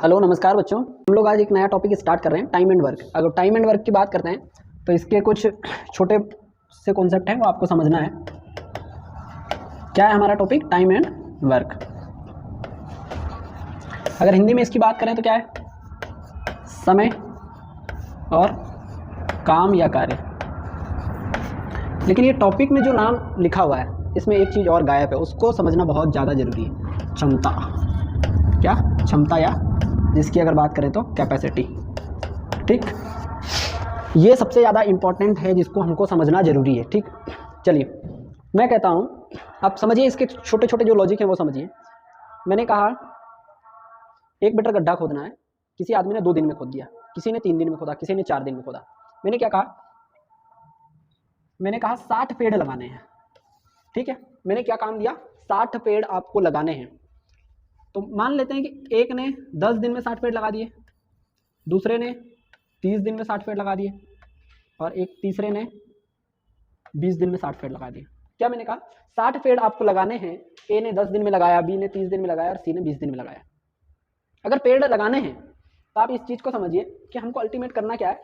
Hello नमस्कार बच्चों, हम लोग आज एक नया टॉपिक स्टार्ट कर रहे हैं, टाइम एंड वर्क। अगर टाइम एंड वर्क की बात करते हैं तो इसके कुछ छोटे से कॉन्सेप्ट हैं, वो आपको समझना है। क्या है हमारा टॉपिक? Time and work. अगर हिंदी में इसकी बात करें तो क्या है? समय और काम या कार्य। लेकिन ये टॉपिक में जो नाम लिखा हुआ है इसमें एक चीज़ और गायब है, उसको समझना बहुत ज़्यादा ज़रूरी है। क्षमता। क्या? क्षमता, या जिसकी अगर बात करें तो कैपेसिटी। ठीक, ये सबसे ज़्यादा इम्पॉर्टेंट है, जिसको हमको समझना ज़रूरी है। ठीक, चलिए मैं कहता हूँ, आप समझिए इसके छोटे छोटे जो लॉजिक हैं वो समझिए। मैंने कहा 1 मीटर गड्ढा खोदना है, किसी आदमी ने 2 दिन में खोद दिया, किसी ने 3 दिन में खोदा, किसी ने 4 दिन में खोदा। मैंने क्या कहा? मैंने कहा 60 पेड़ लगाने हैं। ठीक है, मैंने क्या काम दिया? 60 पेड़ आपको लगाने हैं। तो मान लेते हैं कि एक ने 10 दिन में 60 पेड़ लगा दिए, दूसरे ने 30 दिन में 60 पेड़ लगा दिए, और एक तीसरे ने 20 दिन में 60 पेड़ लगा दिए। क्या मैंने कहा? 60 पेड़ आपको लगाने हैं। ए ने 10 दिन में लगाया, बी ने 30 दिन में लगाया और सी ने 20 दिन में लगाया। अगर पेड़ लगाने हैं तो आप इस चीज़ को समझिए कि हमको अल्टीमेट करना क्या है?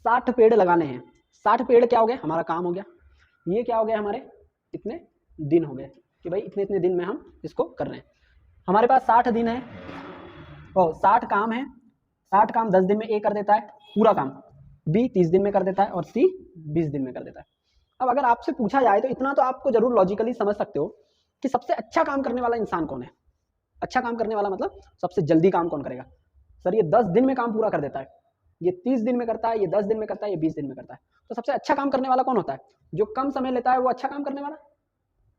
60 पेड़ लगाने हैं। 60 पेड़ क्या हो गए? हमारा काम हो गया। ये क्या हो गया? हमारे इतने दिन हो गए कि भाई इतने इतने दिन में हम इसको कर रहे हैं। हमारे पास 60 दिन है और 60 काम है। 60 काम 10 दिन में ए कर देता है पूरा काम, बी 30 दिन में कर देता है और सी 20 दिन में कर देता है। अब अगर आपसे पूछा जाए तो इतना तो आपको जरूर लॉजिकली समझ सकते हो कि सबसे अच्छा काम करने वाला इंसान कौन है। अच्छा काम करने वाला मतलब सबसे जल्दी काम कौन करेगा? सर ये 10 दिन में काम पूरा कर देता है, ये 30 दिन में करता है, ये 10 दिन में करता है, ये 20 दिन में करता है। तो सबसे अच्छा काम करने वाला कौन होता है? जो कम समय लेता है वो अच्छा काम करने वाला।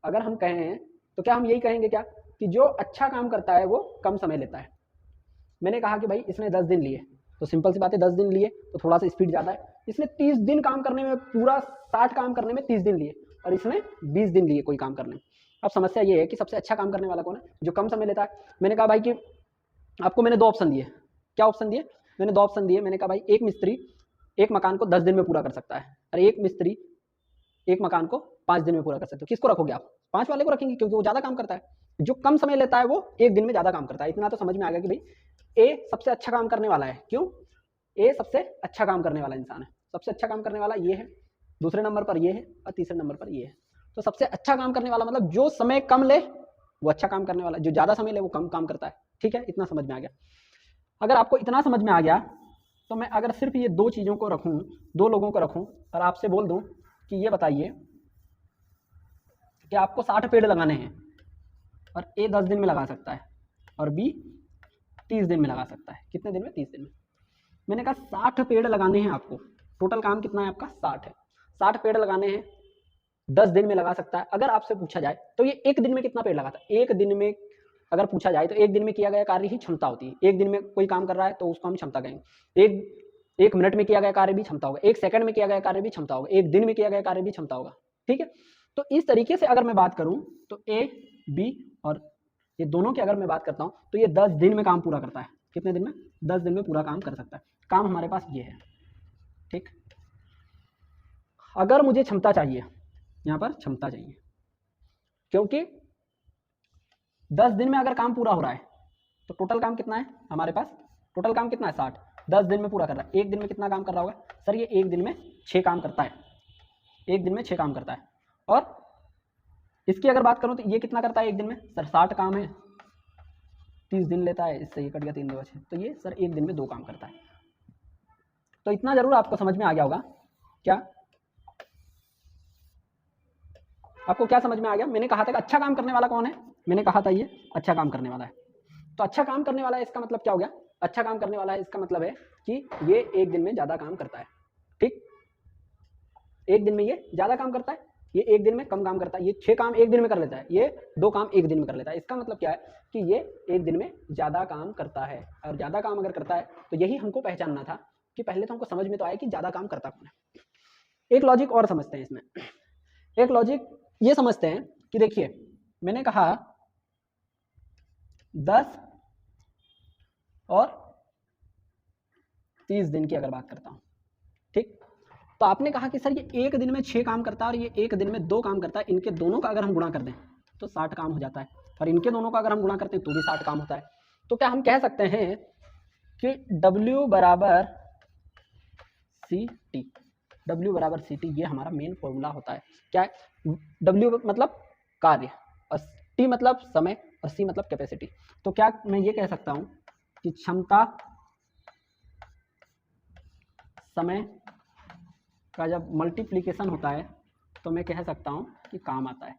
अगर हम कहें तो क्या हम यही कहेंगे क्या कि जो अच्छा काम करता है वो कम समय लेता है? मैंने कहा कि भाई इसने 10 दिन लिए, तो सिंपल सी बात है 10 दिन लिए तो थोड़ा सा स्पीड ज़्यादा है। इसने 30 दिन काम करने में, पूरा 60 काम करने में 30 दिन लिए, और इसने 20 दिन लिए कोई काम करने में। अब समस्या ये है कि सबसे अच्छा काम करने वाला कौन है? जो कम समय लेता है। मैंने कहा भाई कि आपको मैंने 2 ऑप्शन दिए। क्या ऑप्शन दिए? मैंने 2 ऑप्शन दिए। मैंने कहा भाई एक मिस्त्री एक मकान को 10 दिन में पूरा कर सकता है, और एक मिस्त्री एक मकान को 5 दिन में पूरा कर सकते हो। किसको रखोगे आप? 5 वाले को रखेंगे, क्योंकि वो ज़्यादा काम करता है। जो कम समय लेता है वो 1 दिन में ज़्यादा काम करता है। इतना तो समझ में आ गया कि भाई ए सबसे अच्छा काम करने वाला है। क्यों? ए सबसे अच्छा काम करने वाला इंसान है। सबसे अच्छा काम करने वाला ये है, दूसरे नंबर पर ये है, और तीसरे नंबर पर ये है। तो सबसे अच्छा काम करने वाला मतलब जो समय कम ले वो अच्छा काम करने वाला, जो ज़्यादा समय ले वो कम काम करता है। ठीक है, इतना समझ में आ गया। अगर आपको इतना समझ में आ गया तो मैं अगर सिर्फ ये 2 चीज़ों को रखूँ, 2 लोगों को रखूँ और आपसे बोल दूँ कि ये बताइए कि आपको 60 पेड़ लगाने हैं, और ए 10 दिन में लगा सकता है और बी 30 दिन में लगा सकता है। कितने दिन में? 30 दिन में। मैंने कहा 60 पेड़ लगाने हैं आपको। टोटल काम कितना है आपका? 60 है। 60 पेड़ लगाने हैं, 10 दिन में लगा सकता है। अगर आपसे पूछा जाए तो ये 1 दिन में कितना पेड़ लगाता है? 1 दिन में अगर पूछा जाए तो 1 दिन में किया गया कार्य ही क्षमता होती है। 1 दिन में कोई काम कर रहा है तो उसको हम क्षमता कहेंगे। एक मिनट में किया गया कार्य भी क्षमता होगा, 1 सेकंड में किया गया कार्य भी क्षमता होगा, 1 दिन में किया गया कार्य भी क्षमता होगा। ठीक है, तो इस तरीके से अगर मैं बात करूं तो ए, बी और ये दोनों की अगर मैं बात करता हूं तो ये 10 दिन में काम पूरा करता है। कितने दिन में? 10 दिन में पूरा काम कर सकता है। काम हमारे पास ये है। ठीक, अगर मुझे क्षमता चाहिए, यहां पर क्षमता चाहिए, क्योंकि 10 दिन में अगर काम पूरा हो रहा है तो टोटल काम कितना है हमारे पास? टोटल काम कितना है? 60। 10 दिन में पूरा कर रहा है। 1 दिन में कितना काम कर रहा होगा? सर ये 1 दिन में 6 काम करता है। 1 दिन में 6 काम करता है। और इसकी अगर बात करूं तो ये कितना करता है 1 दिन में? सर 60 काम है, 30 दिन लेता है, इससे ये कट गया 3 2 6, तो ये सर 1 दिन में 2 काम करता है। तो इतना जरूर आपको समझ में आ गया होगा। क्या आपको क्या समझ में आ गया? मैंने कहा था कि अच्छा काम करने वाला कौन है? मैंने कहा था ये अच्छा काम करने वाला है। तो अच्छा काम करने वाला है इसका मतलब क्या हो गया? अच्छा काम करने वाला है इसका मतलब है कि ये 1 दिन में ज़्यादा काम करता है। ठीक, 1 दिन में ये ज़्यादा काम करता है, ये 1 दिन में कम काम करता है। ये 6 काम 1 दिन में कर लेता है, ये 2 काम 1 दिन में कर लेता है। इसका मतलब क्या है कि ये 1 दिन में ज़्यादा काम करता है। और ज़्यादा काम अगर करता है तो यही हमको पहचानना था कि पहले तो हमको समझ में तो आया कि ज़्यादा काम करता कौन है। एक लॉजिक और समझते हैं इसमें। एक लॉजिक ये समझते हैं कि देखिए मैंने कहा 10 और 30 दिन की अगर बात करता हूं। ठीक, तो आपने कहा कि सर ये 1 दिन में 6 काम करता है और ये 1 दिन में 2 काम करता है। इनके दोनों का अगर हम गुणा कर दें तो 60 काम हो जाता है, और इनके दोनों का अगर हम गुणा करते हैं तो भी 60 काम होता है। तो क्या हम कह सकते हैं कि W बराबर सी टी, W बराबर सी टी, ये हमारा मेन फॉर्मूला होता है। क्या है? W मतलब कार्य और T मतलब समय और C मतलब कैपेसिटी। तो क्या मैं ये कह सकता हूँ कि क्षमता समय का जब मल्टीप्लिकेशन होता है तो मैं कह सकता हूँ कि काम आता है।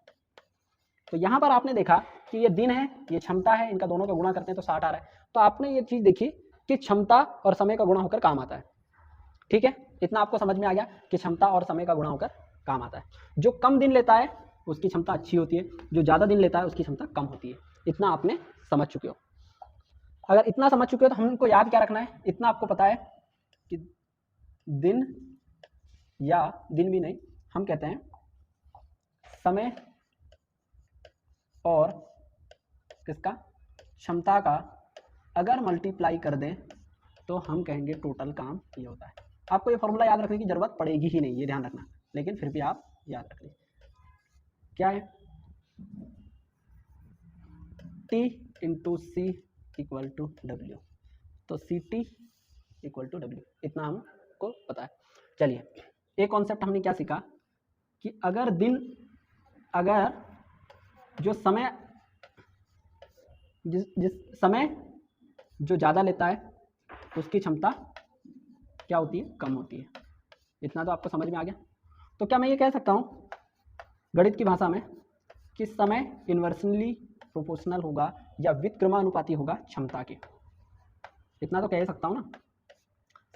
तो यहाँ पर आपने देखा कि ये दिन है, ये क्षमता है, इनका दोनों का गुणा करते हैं तो 60 आ रहा है। तो आपने ये चीज़ देखी कि क्षमता और समय का गुणा होकर काम आता है। ठीक है, इतना आपको समझ में आ गया कि क्षमता और समय का गुणा होकर काम आता है। जो कम दिन लेता है उसकी क्षमता अच्छी होती है, जो ज़्यादा दिन लेता है उसकी क्षमता कम होती है। इतना आपने समझ चुके हो। अगर इतना समझ चुके हो तो हमको याद क्या रखना है, इतना आपको पता है कि दिन, या दिन भी नहीं, हम कहते हैं समय और किसका, क्षमता का अगर मल्टीप्लाई कर दें तो हम कहेंगे टोटल काम ये होता है। आपको ये फॉर्मूला याद रखने की जरूरत पड़ेगी ही नहीं, ये ध्यान रखना, लेकिन फिर भी आप याद रख लीजिए। क्या है? T into C equal to W. तो C T equal to W, इतना हमको पता है। चलिए, एक कॉन्सेप्ट हमने क्या सीखा कि अगर जो समय, जिस समय जो ज़्यादा लेता है उसकी क्षमता क्या होती है, कम होती है। इतना तो आपको समझ में आ गया। तो क्या मैं ये कह सकता हूँ गणित की भाषा में कि समय इन्वर्सली प्रोपोर्शनल होगा या व्युत्क्रमानुपाती होगा क्षमता के। इतना तो कह सकता हूँ ना,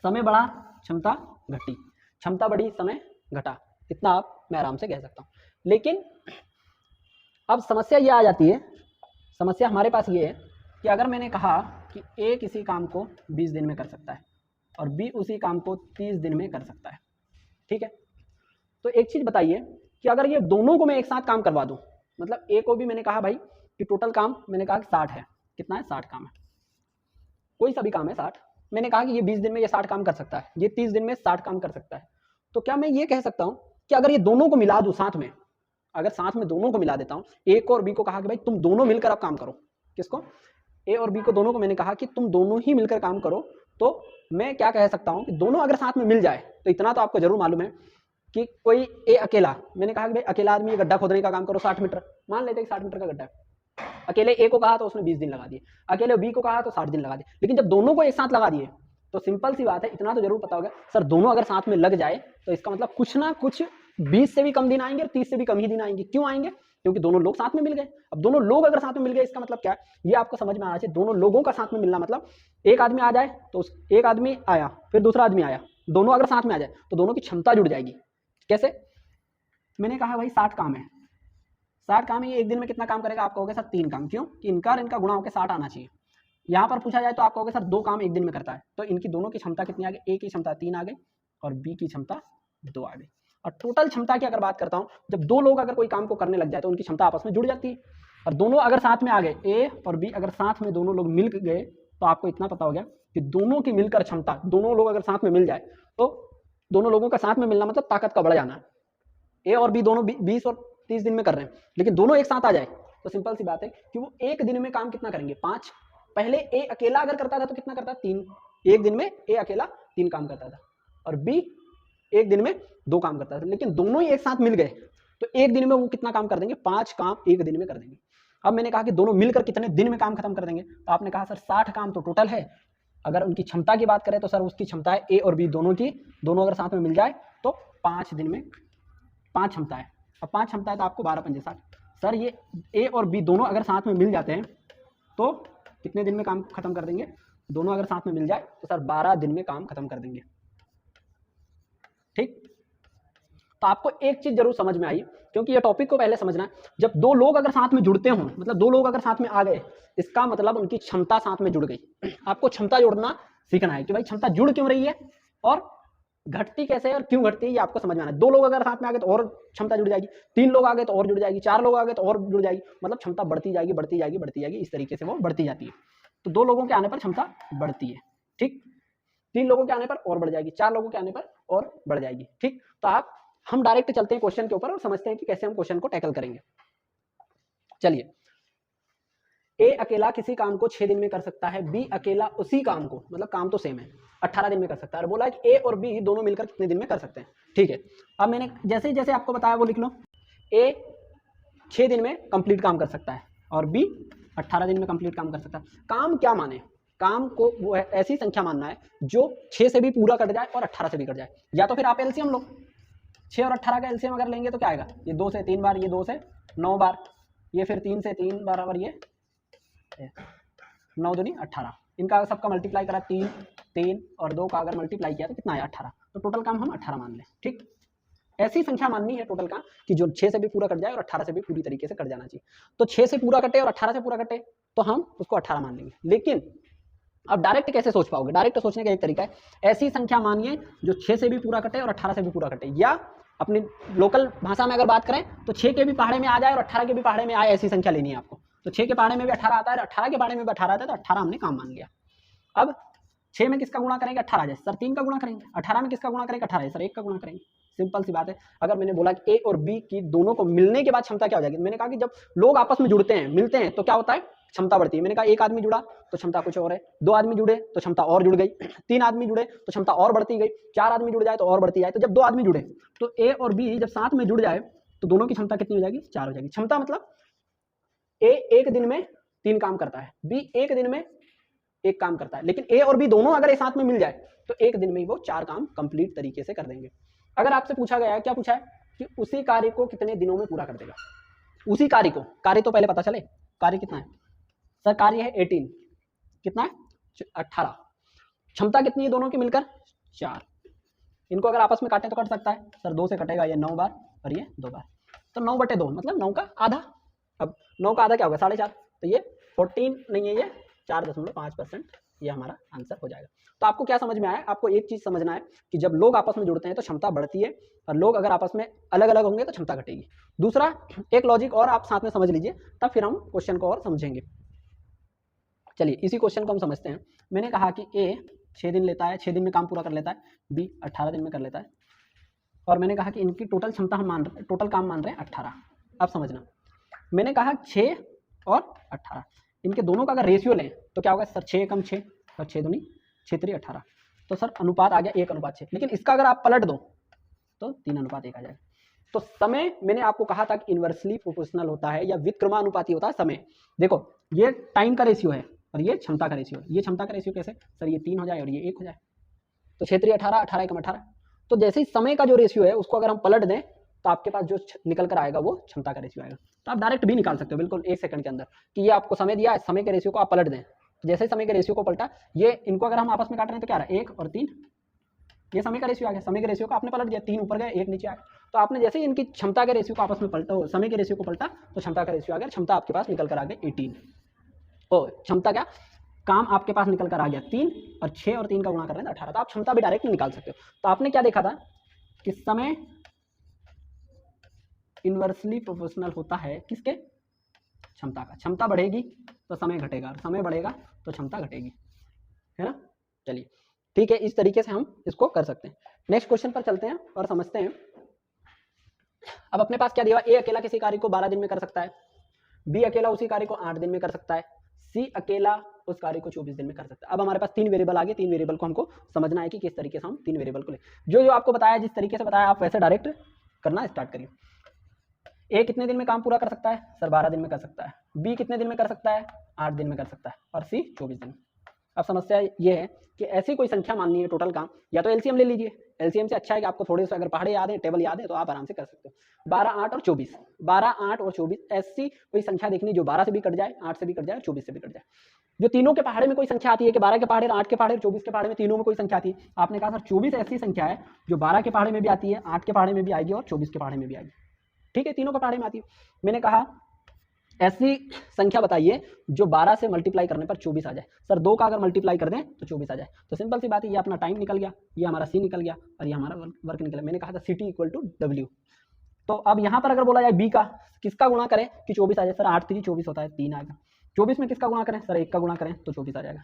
समय बढ़ा क्षमता घटी, क्षमता बढ़ी समय घटा, इतना आप मैं आराम से कह सकता हूँ। लेकिन अब समस्या ये आ जाती है, समस्या हमारे पास ये है कि अगर मैंने कहा कि A किसी काम को 20 दिन में कर सकता है और B उसी काम को 30 दिन में कर सकता है, ठीक है, तो एक चीज़ बताइए कि अगर ये दोनों को मैं एक साथ काम करवा दूं, मतलब A को भी मैंने कहा भाई कि टोटल काम मैंने कहा कि 60 है, कितना है, 60 काम है, कोई सा भी काम है 60, मैंने कहा कि ये 20 दिन में ये 60 काम कर सकता है, ये 30 दिन में 60 काम कर सकता है। तो क्या मैं ये कह सकता हूँ कि अगर ये दोनों को मिला दूं साथ में, अगर साथ में दोनों को मिला देता हूँ, ए को और बी को कहा कि भाई तुम दोनों मिलकर अब काम करो, किसको, ए और बी को दोनों को मैंने कहा कि तुम दोनों ही मिलकर काम करो, तो मैं क्या कह सकता हूँ कि दोनों अगर साथ में मिल जाए, तो इतना तो आपको जरूर मालूम है कि कोई ए अकेला, मैंने कहा कि भाई अकेला आदमी ये गड्ढा खोदने का काम करो 60 मीटर, मान लेते हैं 60 मीटर का गड्ढा है, अकेले ए को कहा तो उसने 20 दिन लगा दिए, अकेले बी को कहा तो 60 दिन लगा दिए। लेकिन जब दोनों को एक साथ लगा दिए तो सिंपल सी बात है, इतना तो जरूर पता होगा सर, दोनों अगर साथ में लग जाए तो इसका मतलब कुछ ना कुछ 20 से भी कम दिन आएंगे और 30 से भी कम ही दिन आएंगे। क्यों आएंगे? क्योंकि दोनों लोग साथ में मिल गए। अब दोनों लोग अगर साथ में मिल गए, इसका मतलब क्या है, ये आपको समझ में आना चाहिए। दोनों लोगों का साथ में मिलना मतलब एक आदमी आ जाए तो एक आदमी आया, फिर दूसरा आदमी आया, दोनों अगर साथ में आ जाए तो दोनों की क्षमता जुड़ जाएगी। कैसे? मैंने कहा भाई 60 काम है, 60 काम है, ये एक दिन में कितना काम करेगा? आप कहोगे सर 3 काम। क्यों? कि इनका और इनका गुणा होकर 60 आना चाहिए। यहाँ पर पूछा जाए तो आप कहोगे सर 2 काम एक दिन में करता है, तो इनकी दोनों की क्षमता कितनी आ गई? ए की क्षमता 3 आ गई और बी की क्षमता 2 आ गई। और टोटल क्षमता की अगर बात करता हूँ, जब दो लोग अगर कोई काम को करने लग जाए तो उनकी क्षमता आपस में जुड़ जाती है। और दोनों अगर साथ में आ गए, ए और बी अगर साथ में दोनों लोग मिल गए, तो आपको इतना पता हो गया कि दोनों की मिलकर क्षमता, दोनों लोग अगर साथ में मिल जाए तो दोनों लोगों का साथ में मिलना मतलब ताकत का बढ़ जाना। ए और बी दोनों 20 और 30 दिन में कर रहे हैं, लेकिन दोनों एक साथ आ जाए तो सिंपल सी बात है कि वो एक दिन में काम कितना करेंगे? 5। पहले ए अकेला अगर करता था तो कितना करता? 3। एक दिन में ए अकेला 3 काम करता था और बी एक दिन में 2 काम करता था, लेकिन दोनों ही एक साथ मिल गए तो एक दिन में वो कितना काम कर देंगे? 5 काम एक दिन में कर देंगे। अब मैंने कहा कि दोनों मिलकर कितने दिन में काम खत्म कर देंगे, तो आपने कहा सर 60 काम तो टोटल है। अगर उनकी क्षमता की बात करें तो सर उसकी क्षमता है ए और बी दोनों की, दोनों अगर साथ में मिल जाए तो 5 दिन में 5 क्षमता है। अब 5 क्षमता है तो आपको 12 पंजे 60। सर ये ए और बी दोनों अगर साथ में मिल जाते हैं तो कितने दिन में काम खत्म कर देंगे? दोनों अगर साथ में मिल जाए तो सर 12 दिन में काम खत्म कर देंगे। ठीक, तो आपको एक चीज जरूर समझ में आई, क्योंकि ये टॉपिक को पहले समझना है। जब दो लोग अगर साथ में जुड़ते हों, मतलब दो लोग अगर साथ में आ गए, इसका मतलब उनकी क्षमता साथ में जुड़ गई। आपको क्षमता जोड़ना सीखना है कि भाई क्षमता जुड़ क्यों रही है और घटती कैसे है और क्यों घटती है, ये आपको समझ में आना है। 2 लोग अगर साथ में आ गए तो और क्षमता जुड़ जाएगी, 3 लोग आ गए तो और जुड़ जाएगी, 4 लोग आ गए तो और जुड़ जाएगी, मतलब क्षमता बढ़ती जाएगी बढ़ती जाएगी बढ़ती जाएगी, इस तरीके से वो बढ़ती जाती है। तो 2 लोगों के आने पर क्षमता बढ़ती है, ठीक, 3 लोगों के आने पर और बढ़ जाएगी, 4 लोगों के आने पर और बढ़ जाएगी। ठीक, तो हम डायरेक्ट चलते हैं क्वेश्चन के ऊपर और समझते हैं कि कैसे हम क्वेश्चन को टैकल करेंगे। चलिए, ए अकेला किसी काम को 6 दिन में कर सकता है, बी अकेला उसी काम को, मतलब काम तो सेम है, 18 दिन में कर सकता है। और बोला कि ए और बी दोनों मिलकर कितने दिन में कर सकते हैं। ठीक है, अब मैंने जैसे जैसे आपको बताया वो लिख लो। ए 6 दिन में कंप्लीट काम कर सकता है और बी 18 दिन में कंप्लीट काम कर सकता है। काम क्या माने, काम को वो ऐसी संख्या मानना है जो 6 से भी पूरा कट जाए और 18 से भी कट जाए। या तो फिर आप एलसीएम लो, 6 और 18 का एलसीएम अगर लेंगे तो क्या आएगा, ये 2 से 3 बार, ये 2 से 9 बार, ये फिर 3 से 3 बार, और ये 9 दूनी 18, इनका सबका मल्टीप्लाई करा 3 3 और 2 का अगर मल्टीप्लाई किया तो कितना आया 18। तो टोटल काम हम 18 मान लें। ठीक, ऐसी संख्या माननी है टोटल काम कि जो 6 से भी पूरा कट जाए और 18 से भी पूरी तरीके से कट जाना चाहिए। तो 6 से पूरा कटे और 18 से पूरा कटे तो हम उसको 18 मान लेंगे। लेकिन अब डायरेक्ट कैसे सोच पाओगे, डायरेक्ट सोचने का एक तरीका है, ऐसी संख्या मानिए जो 6 से भी पूरा कटे और 18 से भी पूरा कटे, या अपनी लोकल भाषा में अगर बात करें तो 6 के भी पहाड़े में आ जाए और 18 के भी पहाड़े में आए, ऐसी संख्या लेनी है आपको। तो 6 के पहाड़े में भी 18 आता है और 18 के पहाड़े में भी 18 आता है, तो 18 हमने काम मान लिया। अब 6 में किसका गुणा करेंगे, 18 जैसे सर 3 का गुणा करेंगे। 18 में किसका गुणा करेंगे, 18 सर 1 का गुणा करेंगे। सिंपल सी बात है। अगर मैंने बोला कि ए और बी की दोनों को मिलने के बाद क्षमता क्या हो जाएगी, मैंने कहा कि जब लोग आपस में जुड़ते हैं, मिलते हैं, तो क्या होता है, क्षमता बढ़ती है। मैंने कहा एक आदमी जुड़ा तो क्षमता कुछ और है, 2 आदमी जुड़े तो क्षमता और जुड़ गई, 3 आदमी जुड़े तो क्षमता और बढ़ती गई, 4 आदमी जुड़ जाए तो और बढ़ती जाए। तो जब 2 आदमी जुड़े तो ए और बी जब साथ में जुड़ जाए तो दोनों की क्षमता कितनी हो जाएगी, 4 हो जाएगी। क्षमता मतलब ए एक दिन में 3 काम करता है, बी एक दिन में 1 काम करता है, लेकिन ए और बी दोनों अगर एक साथ में मिल जाए तो एक दिन में ही वो 4 काम कंप्लीट तरीके से कर देंगे। अगर आपसे पूछा गया है, क्या पूछा है कि उसी कार्य को कितने दिनों में पूरा कर देगा, उसी कार्य को, कार्य तो पहले पता चले, कार्य कितना है सर, कार्य है 18, कितना है 18, क्षमता कितनी है दोनों की मिलकर 4। इनको अगर आपस में काटें तो कट सकता है सर, 2 से कटेगा, ये 9 बार और ये 2 बार, तो 9/2 मतलब 9 का आधा। अब 9 का आधा क्या होगा, 4.5, तो ये 14 नहीं है, ये 4.5%, ये हमारा आंसर हो जाएगा। तो आपको क्या समझ में आया, आपको एक चीज समझना है कि जब लोग आपस में जुड़ते हैं तो क्षमता बढ़ती है, और लोग अगर आपस में अलग अलग होंगे तो क्षमता घटेगी। दूसरा एक लॉजिक और आप साथ में समझ लीजिए, तब फिर हम क्वेश्चन को और समझेंगे। चलिए इसी क्वेश्चन को हम समझते हैं। मैंने कहा कि ए 6 दिन लेता है, 6 दिन में काम पूरा कर लेता है, बी 18 दिन में कर लेता है, और मैंने कहा कि इनकी टोटल क्षमता हम मान रहे, टोटल काम मान रहे हैं 18। अब समझना, मैंने कहा 6 और 18, इनके दोनों का अगर रेशियो लें तो क्या होगा सर, 6 कम 6 और 6 दूनी 6 3 18, तो सर अनुपात आ गया 1:6। लेकिन इसका अगर आप पलट दो तो 3:1 आ जाएगा। तो समय मैंने आपको कहा था कि इन्वर्सली प्रोपोर्शनल होता है या विक्रमानुपाती होता है समय। देखो ये टाइम का रेशियो है और ये क्षमता का रेशियो है। ये क्षमता का रेशियो कैसे सर, ये 3 हो जाए और ये 1 हो जाए, तो 6 3 18, 18 1 18। तो जैसे ही समय का जो रेशियो है उसको अगर हम पलट दें तो आपके पास जो निकल कर आएगा वो क्षमता का रेशियो आएगा। तो आप डायरेक्ट भी निकाल सकते हो बिल्कुल 1 सेकंड के अंदर कि ये आपको समय दिया है, समय के रेशियो को आप पलट दें। जैसे समय के रेशियो को पलटा, ये इनको अगर हम आपस में काट रहे हैं तो क्या रहा, 1 और 3, ये समय का रेशियो आ गया। समय के रेशियो को आपने पलट दिया, 3 ऊपर गया 1 नीचे आया। तो आपने जैसे ही इनकी क्षमता के रेशियो को आपस में पलटा, समय के रेशियो को पलटा तो क्षमता का रेशियो आ गया, क्षमता आपके पास निकल कर आ गई 18। ओ क्षमता क्या, काम आपके पास निकल कर आ गया 3, और 6 और 3 का गुणा कर रहे हैं 18। तो आप क्षमता भी डायरेक्ट निकाल सकते हो। तो आपने क्या देखा था कि समय इन्वर्सली प्रोपोर्शनल होता है किसके, क्षमता का। क्षमता बढ़ेगी तो समय घटेगा, और समय बढ़ेगा तो क्षमता घटेगी, है ना। चलिए ठीक है, इस तरीके से हम इसको कर सकते हैं। नेक्स्ट क्वेश्चन पर चलते हैं और समझते हैं। अब अपने पास क्या दिया, ए अकेला किसी कार्य को 12 दिन में कर सकता है, बी अकेला उसी कार्य को 8 दिन में कर सकता है, सी अकेला उस कार्य को 24 दिन में कर सकता है। अब हमारे पास 3 वेरिएबल आ गए, 3 वेरिएबल को हमको समझना है कि किस तरीके से हम 3 वेरिएबल को लें। जो जो आपको बताया, जिस तरीके से बताया आप वैसे डायरेक्ट करना स्टार्ट करिए। ए कितने दिन में काम पूरा कर सकता है सर, 12 दिन में कर सकता है। बी कितने दिन में कर सकता है, 8 दिन में कर सकता है, और सी 24 दिन। अब समस्या ये है कि ऐसी कोई संख्या माननी है टोटल काम, या तो एलसीएम ले लीजिए। एलसीएम से अच्छा है कि आपको थोड़े से अगर पहाड़े याद है, टेबल याद है, तो आप आराम से कर सकते हो। 12 8 और 24, 12 8 और 24, ऐसी कोई संख्या देखनी जो 12 से भी कट जाए, 8 से भी कट जाए, 24 से भी कट जाए। जो तीनों के पहाड़े में कोई संख्या आती है कि 12 के पहाड़े, 8 के पहाड़े, 24 के पहाड़े में, तीनों में कोई संख्या आती है। आपने कहा सर 24 ऐसी संख्या है जो 12 के पहाड़े में भी आती है, 8 के पहाड़े में भी आएगी और 24 के पहाड़े में भी आएगी। ठीक है, तीनों के पहाड़े में आती है। मैंने कहा ऐसी संख्या बताइए जो 12 से मल्टीप्लाई करने पर 24 आ जाए। सर 2 का अगर मल्टीप्लाई कर दें तो 24 आ जाए। तो सिंपल सी बात है, ये अपना टाइम निकल गया, ये हमारा सी निकल गया, और ये हमारा वर्क निकल गया। मैंने कहा था CT = W। तो अब यहाँ पर अगर बोला जाए बी का किसका गुणा करें कि 24 आ जाए, सर 8 3 24 होता है, 3 आएगा। 24 में किसका गुणा करें सर, 1 का गुणा करें तो 24 आ जाएगा।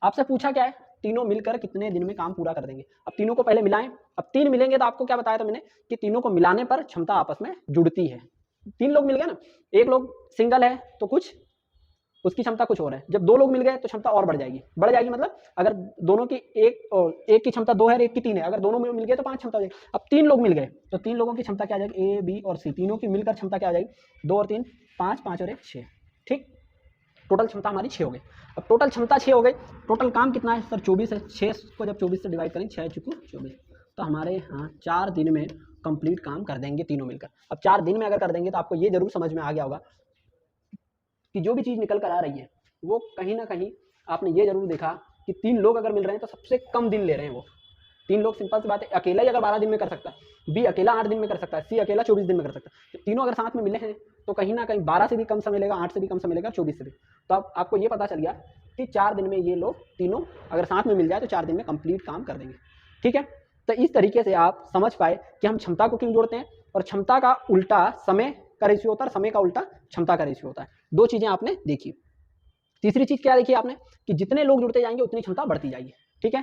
आपसे पूछा क्या है, तीनों मिलकर कितने दिन में काम पूरा कर देंगे। अब तीनों को पहले मिलाएं। अब 3 मिलेंगे तो आपको क्या बताया था मैंने कि तीनों को मिलाने पर क्षमता आपस में जुड़ती है। 3 लोग मिल गए ना, एक लोग सिंगल है तो कुछ उसकी क्षमता कुछ और है। जब 2 लोग मिल गए तो क्षमता और बढ़ जाएगी मतलब अगर दोनों की एक की क्षमता 2 है और एक की 3 है, अगर दोनों में मिल गए तो 5 क्षमता हो जाएगी। अब 3 लोग मिल गए तो 3 लोगों की क्षमता क्या आ जाएगी, ए बी और सी, तीनों की मिलकर क्षमता क्या आ जाएगी, 2 और 3 5, 5 और 1 6। ठीक, टोटल क्षमता हमारी 6 हो गई। अब टोटल क्षमता 6 हो गई, टोटल काम कितना है सर 24 है। 6 को जब 24 से डिवाइड करें, 6 चुकू 24, तो हमारे यहाँ 4 दिन में कंप्लीट काम कर देंगे तीनों मिलकर। अब 4 दिन में अगर कर देंगे तो आपको ये जरूर समझ में आ गया होगा कि जो भी चीज़ निकल कर आ रही है वो कहीं ना कहीं आपने ये जरूर देखा कि 3 लोग अगर मिल रहे हैं तो सबसे कम दिन ले रहे हैं वो 3 लोग। सिंपल सी बात है, अकेला ही अगर 12 दिन में कर सकता है, बी अकेला 8 दिन में कर सकता है, सी अकेला 24 दिन में कर सकता है, तो तीनों अगर साथ में मिले हैं तो कहीं ना कहीं 12 से भी कम समय लेगा, 8 से भी कम समय लेगा, 24 से भी। तो अब आपको ये पता चल गया कि 4 दिन में ये लोग तीनों अगर साथ में मिल जाए तो 4 दिन में कंप्लीट काम कर देंगे। ठीक है, तो इस तरीके से आप समझ पाए कि हम क्षमता को क्यों जोड़ते हैं, और क्षमता का उल्टा समय का रेशियो होता है, समय का उल्टा क्षमता का रेशियो होता है। 2 चीजें आपने देखी। तीसरी चीज क्या देखी आपने कि जितने लोग जुड़ते जाएंगे उतनी क्षमता बढ़ती जाएगी। ठीक है,